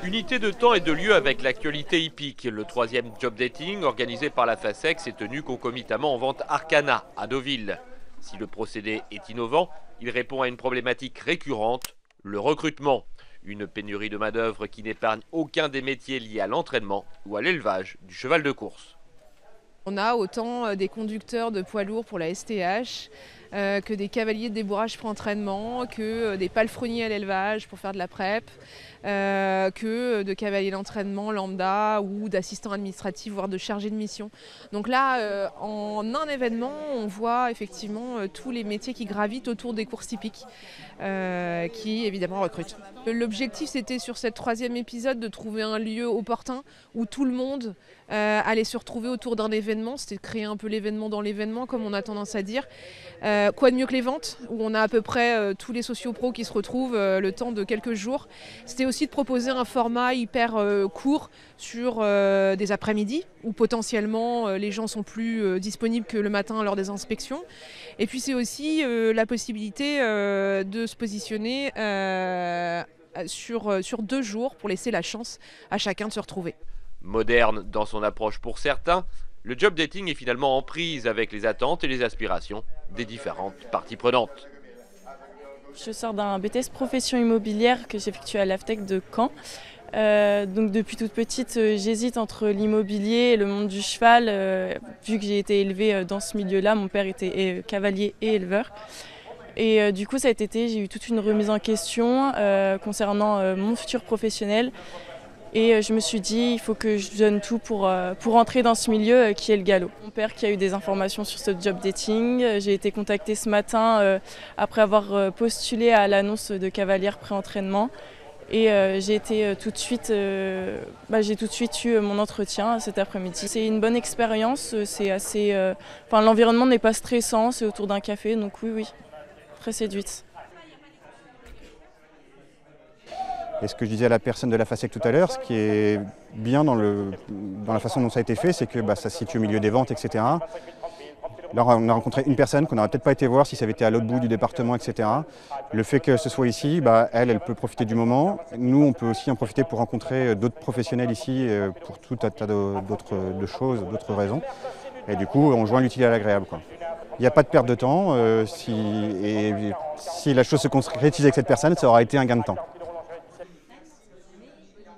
Unité de temps et de lieu avec l'actualité hippique. Le troisième job dating organisé par la FASEC s'est tenu concomitamment en vente Arcana à Deauville. Si le procédé est innovant, il répond à une problématique récurrente, le recrutement. Une pénurie de main-d'œuvre qui n'épargne aucun des métiers liés à l'entraînement ou à l'élevage du cheval de course. On a autant des conducteurs de poids lourds pour la STH, que des cavaliers de débourrage pour entraînement, que des palefreniers à l'élevage pour faire de la prep, que de cavaliers d'entraînement lambda ou d'assistants administratifs, voire de chargés de mission. Donc là, en un événement, on voit effectivement tous les métiers qui gravitent autour des courses hippiques, qui évidemment recrutent. L'objectif, c'était sur ce troisième épisode de trouver un lieu opportun où tout le monde allait se retrouver autour d'un événement. C'était de créer un peu l'événement dans l'événement, comme on a tendance à dire. Quoi de mieux que les ventes, où on a à peu près tous les sociopros qui se retrouvent le temps de quelques jours. C'était aussi de proposer un format hyper court sur des après-midi, où potentiellement les gens sont plus disponibles que le matin lors des inspections. Et puis c'est aussi la possibilité de se positionner sur 2 jours pour laisser la chance à chacun de se retrouver. Moderne dans son approche pour certains, le job dating est finalement en prise avec les attentes et les aspirations des différentes parties prenantes. Je sors d'un BTS profession immobilière que j'effectue à l'AFTEC de Caen. Donc depuis toute petite, j'hésite entre l'immobilier et le monde du cheval. Vu que j'ai été élevée dans ce milieu-là, mon père était cavalier et éleveur. Et du coup cet été, j'ai eu toute une remise en question concernant mon futur professionnel. Et je me suis dit, il faut que je donne tout pour entrer dans ce milieu qui est le galop. Mon père qui a eu des informations sur ce job dating. J'ai été contactée ce matin après avoir postulé à l'annonce de cavalière pré-entraînement. Et j'ai tout de suite eu mon entretien cet après-midi. C'est une bonne expérience, c'est assez, l'environnement n'est pas stressant, c'est autour d'un café, donc oui, très séduite. Et ce que je disais à la personne de la FASEC tout à l'heure, ce qui est bien dans la façon dont ça a été fait, c'est que ça se situe au milieu des ventes, etc. Là, on a rencontré une personne qu'on n'aurait peut-être pas été voir si ça avait été à l'autre bout du département, etc. Le fait que ce soit ici, elle peut profiter du moment. Nous, on peut aussi en profiter pour rencontrer d'autres professionnels ici pour tout un tas d'autres choses, d'autres raisons. Et du coup, on joint l'utile à l'agréable, quoi. Il n'y a pas de perte de temps. Si la chose se concrétisait avec cette personne, ça aura été un gain de temps.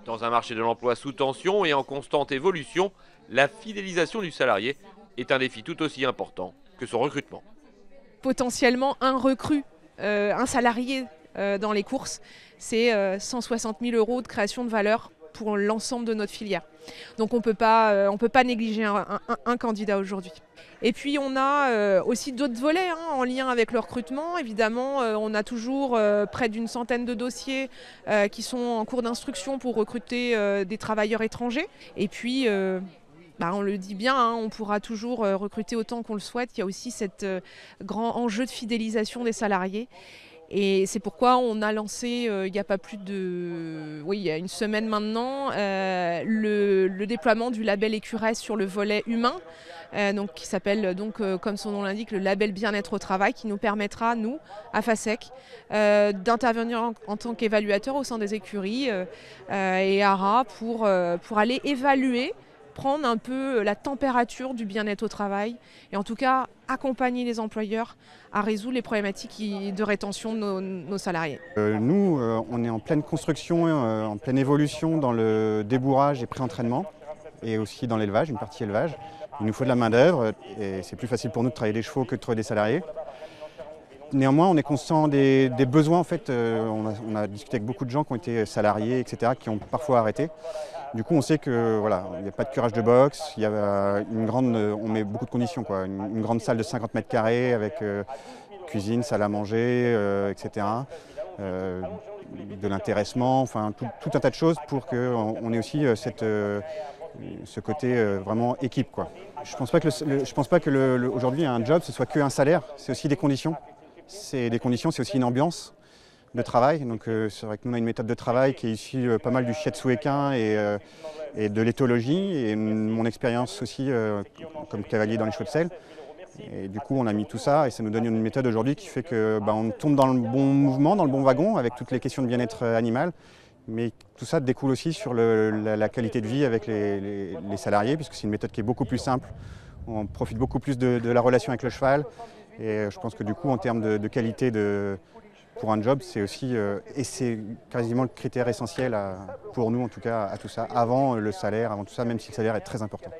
Dans un marché de l'emploi sous tension et en constante évolution, la fidélisation du salarié est un défi tout aussi important que son recrutement. Potentiellement un recrue, un salarié dans les courses, c'est 160 000 € de création de valeur pour l'ensemble de notre filière. Donc on ne peut pas négliger un candidat aujourd'hui. Et puis on a aussi d'autres volets en lien avec le recrutement. Évidemment, on a toujours près d'une centaine de dossiers qui sont en cours d'instruction pour recruter des travailleurs étrangers. Et puis, on le dit bien, on pourra toujours recruter autant qu'on le souhaite. Il y a aussi cet grand enjeu de fidélisation des salariés. Et c'est pourquoi on a lancé, il n'y a pas plus de... Oui, il y a une semaine maintenant, le déploiement du label Écuresse sur le volet humain, qui s'appelle, comme son nom l'indique, le label bien-être au travail, qui nous permettra, nous, à FASEC, d'intervenir en tant qu'évaluateur au sein des écuries et ARA pour aller évaluer, prendre un peu la température du bien-être au travail et en tout cas accompagner les employeurs à résoudre les problématiques de rétention de nos salariés. Nous, on est en pleine construction, en pleine évolution dans le débourrage et pré-entraînement et aussi dans l'élevage, une partie élevage. Il nous faut de la main-d'œuvre et c'est plus facile pour nous de travailler des chevaux que de trouver des salariés. Néanmoins, on est conscient des besoins. En fait, on a discuté avec beaucoup de gens qui ont été salariés, etc., qui ont parfois arrêté. Du coup, on sait que voilà, il n'y a pas de curage de boxe, il y a on met beaucoup de conditions, quoi. Une grande salle de 50 mètres carrés avec cuisine, salle à manger, etc. De l'intéressement, enfin tout un tas de choses pour qu'on ait aussi ce côté vraiment équipe, quoi. Je pense pas que aujourd'hui un job ce soit qu'un salaire, c'est aussi des conditions. C'est des conditions, c'est aussi une ambiance de travail. Donc c'est vrai que nous on a une méthode de travail qui est issue pas mal du shiatsu équin et de l'éthologie et mon expérience aussi comme cavalier dans les chevaux de selle. Et du coup on a mis tout ça et ça nous donne une méthode aujourd'hui qui fait que on tombe dans le bon mouvement, dans le bon wagon avec toutes les questions de bien-être animal, Mais tout ça découle aussi sur la qualité de vie avec les salariés, puisque c'est une méthode qui est beaucoup plus simple. On profite beaucoup plus de la relation avec le cheval. Et je pense que du coup, en termes de qualité pour un job, c'est aussi, et c'est quasiment le critère essentiel pour nous, en tout cas, à tout ça, avant le salaire, avant tout ça, même si le salaire est très important.